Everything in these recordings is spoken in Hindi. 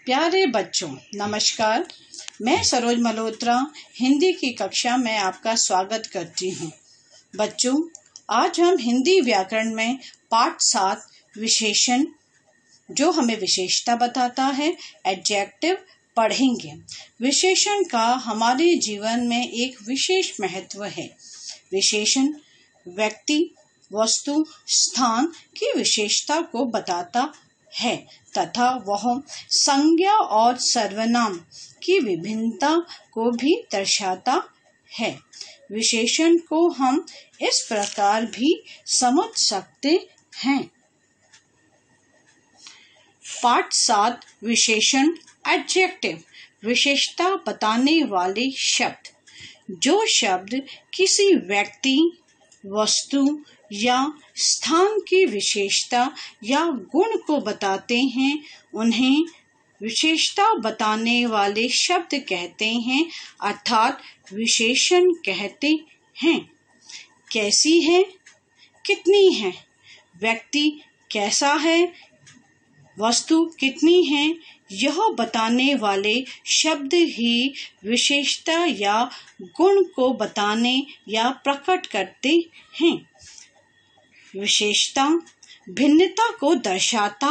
प्यारे बच्चों, नमस्कार। मैं सरोज मल्होत्रा हिंदी की कक्षा में आपका स्वागत करती हूँ। बच्चों, आज हम हिंदी व्याकरण में पाठ 7 विशेषण, जो हमें विशेषता बताता है, एडजेक्टिव पढ़ेंगे। विशेषण का हमारे जीवन में एक विशेष महत्व है। विशेषण व्यक्ति, वस्तु, स्थान की विशेषता को बताता है तथा वह संज्ञा और सर्वनाम की विभिन्नता को भी दर्शाता है। विशेषण को हम इस प्रकार भी समझ सकते हैं। पाठ 7 विशेषण एडजेक्टिव, विशेषता बताने वाले शब्द। जो शब्द किसी व्यक्ति, वस्तु या स्थान की विशेषता या गुण को बताते हैं, उन्हें विशेषता बताने वाले शब्द कहते हैं, अर्थात विशेषण कहते हैं। कैसी है, कितनी है, व्यक्ति कैसा है, वस्तु कितनी है, यह बताने वाले शब्द ही विशेषता या गुण को बताने या प्रकट करते हैं। विशेषता भिन्नता को दर्शाता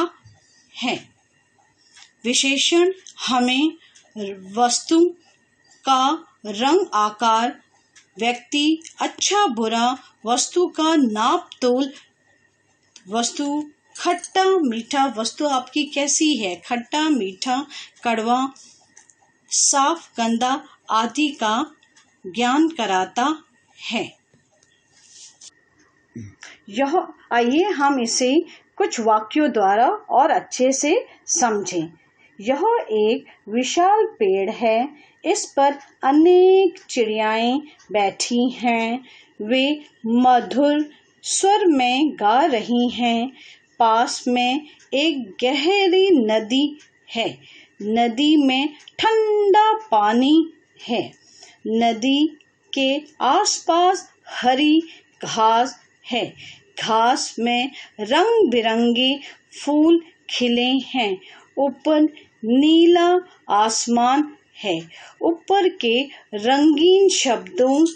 है। विशेषण हमें वस्तु का रंग, आकार, व्यक्ति अच्छा बुरा, वस्तु का नाप तोल, वस्तु खट्टा मीठा, वस्तु आपकी कैसी है, खट्टा मीठा, कड़वा, साफ गंदा आदि का ज्ञान कराता है। आइए हम इसे कुछ वाक्यों द्वारा और अच्छे से समझें। यह एक विशाल पेड़ है। इस पर अनेक चिड़ियाएं बैठी हैं। वे मधुर स्वर में गा रही हैं। पास में एक गहरी नदी है। नदी में ठंडा पानी है। नदी के आसपास हरी घास है। घास में रंग बिरंगे फूल खिले हैं। ऊपर नीला आसमान है। ऊपर के रंगीन शब्दों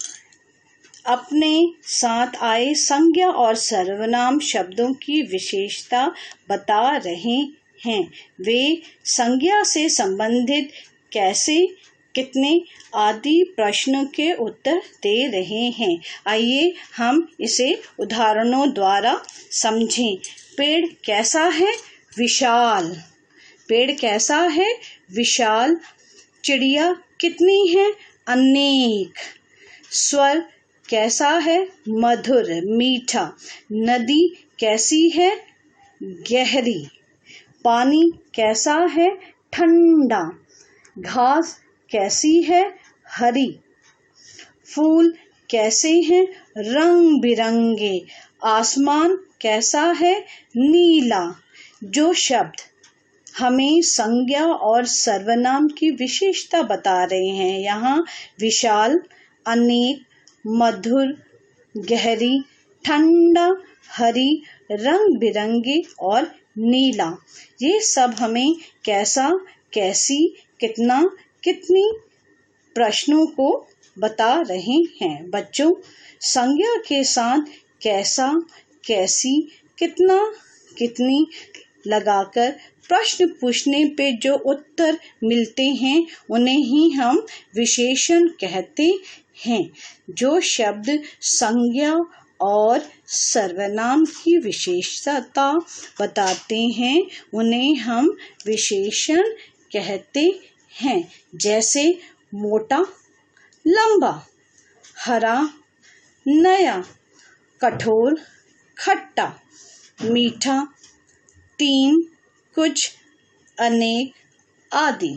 अपने साथ आए संज्ञा और सर्वनाम शब्दों की विशेषता बता रहे हैं। वे संज्ञा से संबंधित कैसे, कितने आदि प्रश्नों के उत्तर दे रहे हैं। आइए हम इसे उदाहरणों द्वारा समझें। पेड़ कैसा है? विशाल। पेड़ कैसा है? विशाल। चिड़िया कितनी है? अनेक। स्वर कैसा है? मधुर, मीठा। नदी कैसी है? गहरी। पानी कैसा है? ठंडा। घास कैसी है? हरी। फूल कैसे हैं? रंग बिरंगे। आसमान कैसा है? नीला। जो शब्द हमें संज्ञा और सर्वनाम की विशेषता बता रहे हैं, यहाँ विशाल, अनेक, मधुर, गहरी, ठंडा, हरी, रंग बिरंगे और नीला, ये सब हमें कैसा, कैसी, कितना, कितनी प्रश्नों को बता रहे हैं। बच्चों, संज्ञा के साथ कैसा, कैसी, कितना, कितनी लगाकर प्रश्न पूछने पे जो उत्तर मिलते हैं, उन्हें ही हम विशेषण कहते हैं। जो शब्द संज्ञा और सर्वनाम की विशेषता बताते हैं, उन्हें हम विशेषण कहते हैं। जैसे मोटा, लंबा, हरा, नया, कठोर, खट्टा, मीठा, तीन, कुछ, अनेक आदि।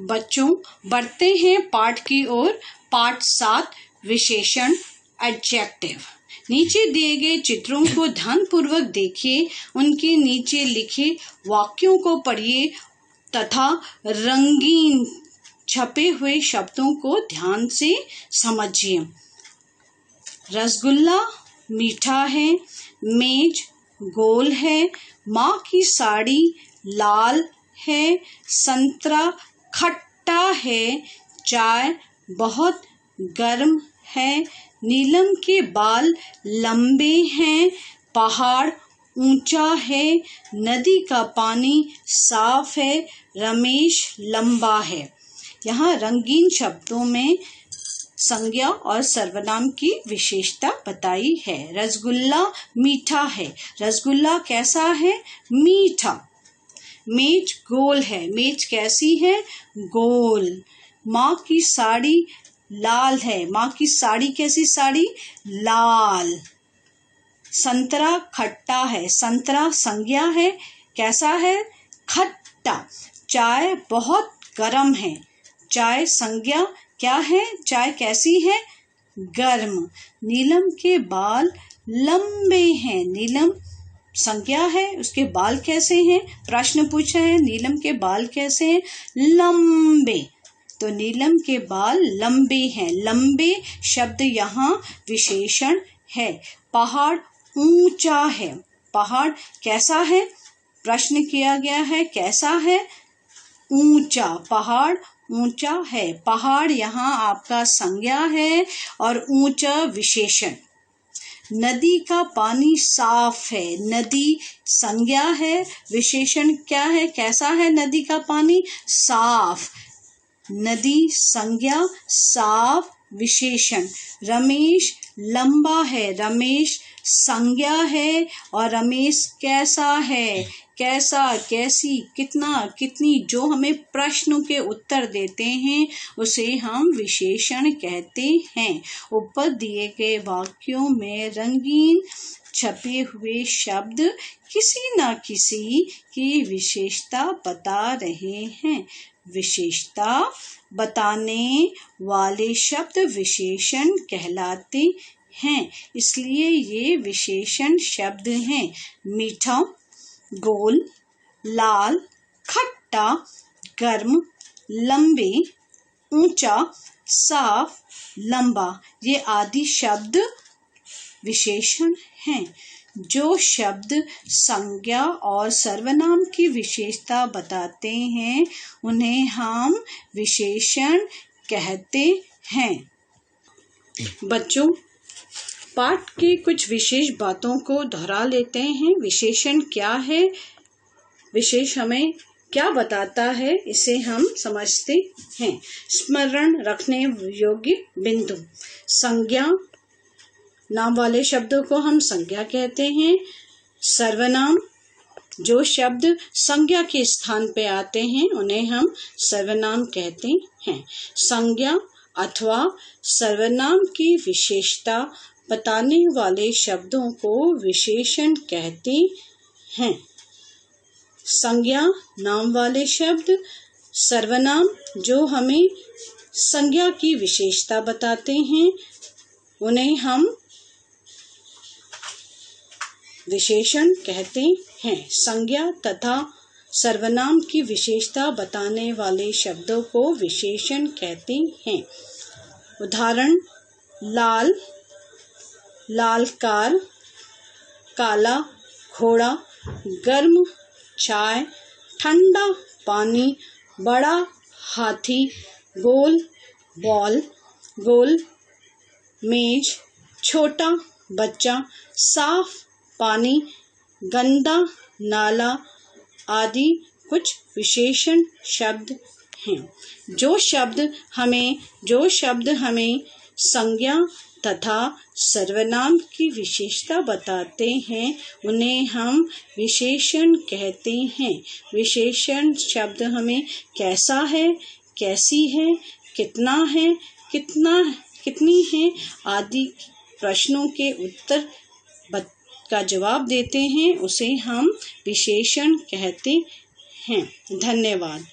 बच्चों, बढ़ते हैं पाठ की ओर। पाठ 7 विशेषण एडजेक्टिव। नीचे दिए गए चित्रों को ध्यानपूर्वक देखिए। उनके नीचे लिखे वाक्यों को पढ़िए तथा रंगीन छपे हुए शब्दों को ध्यान से समझिए। रसगुल्ला मीठा है। मेज गोल है। माँ की साड़ी लाल है, संतरा खट्टा है, चाय बहुत गर्म है, नीलम के बाल लंबे हैं, पहाड़ ऊंचा है, नदी का पानी साफ है, रमेश लंबा है। यहाँ रंगीन शब्दों में संज्ञा और सर्वनाम की विशेषता बताई है। रसगुल्ला मीठा है, रसगुल्ला कैसा है? मीठा। मेज गोल है, मेज कैसी है? गोल। माँ की साड़ी लाल है, माँ की साड़ी कैसी साड़ी? लाल। संतरा खट्टा है, संतरा संज्ञा है, कैसा है? खट्टा। चाय बहुत गर्म है, चाय संज्ञा क्या है? चाय कैसी है? गर्म। नीलम के बाल लंबे हैं, नीलम संज्ञा है, उसके बाल कैसे हैं? प्रश्न पूछा है, नीलम के बाल कैसे हैं? लंबे। तो नीलम के बाल लंबे हैं, लंबे शब्द यहाँ विशेषण है। पहाड़ ऊंचा है, पहाड़ कैसा है? प्रश्न किया गया है, कैसा है? ऊंचा। पहाड़ ऊंचा है, पहाड़ यहाँ आपका संज्ञा है और ऊंचा विशेषण। नदी का पानी साफ है, नदी संज्ञा है, विशेषण क्या है? कैसा है नदी का पानी? साफ। नदी संज्ञा, साफ विशेषण। रमेश लंबा है, रमेश संज्ञा है और रमेश कैसा है? कैसा, कैसी, कितना, कितनी, जो हमें प्रश्नों के उत्तर देते हैं उसे हम विशेषण कहते हैं। ऊपर दिए गए वाक्यों में रंगीन छपे हुए शब्द किसी न किसी की विशेषता बता रहे हैं। विशेषता बताने वाले शब्द विशेषण कहलाते हैं, इसलिए ये विशेषण शब्द हैं। मीठा, गोल, लाल, खट्टा, गर्म, लंबे, ऊंचा, साफ, लंबा, ये आदि शब्द विशेषण हैं। जो शब्द संज्ञा और सर्वनाम की विशेषता बताते हैं उन्हें हम विशेषण कहते हैं। बच्चों, पाठ के कुछ विशेष बातों को दोहरा लेते हैं। विशेषण क्या है, विशेष हमें क्या बताता है, इसे हम समझते हैं। स्मरण रखने योग्य बिंदु। संज्ञा, नाम वाले शब्दों को हम संज्ञा कहते हैं। सर्वनाम, जो शब्द संज्ञा के स्थान पे आते हैं उन्हें हम सर्वनाम कहते हैं। संज्ञा अथवा सर्वनाम की विशेषता बताने वाले शब्दों को विशेषण कहते हैं। संज्ञा नाम वाले शब्द, सर्वनाम जो हमें संज्ञा की विशेषता बताते हैं उन्हें हम विशेषण कहते हैं। संज्ञा तथा सर्वनाम की विशेषता बताने वाले शब्दों को विशेषण कहते हैं। उदाहरण, लाल, लाल कार, काला घोड़ा, गर्म चाय, ठंडा पानी, बड़ा हाथी, गोल बॉल, गोल मेज, छोटा बच्चा, साफ पानी, गंदा नाला आदि कुछ विशेषण शब्द हैं। जो शब्द हमें संज्ञा तथा सर्वनाम की विशेषता बताते हैं उन्हें हम विशेषण कहते हैं। विशेषण शब्द हमें कैसा है, कैसी है, कितना है, कितनी है आदि प्रश्नों के उत्तर का जवाब देते हैं, उसे हम विशेषण कहते हैं। धन्यवाद।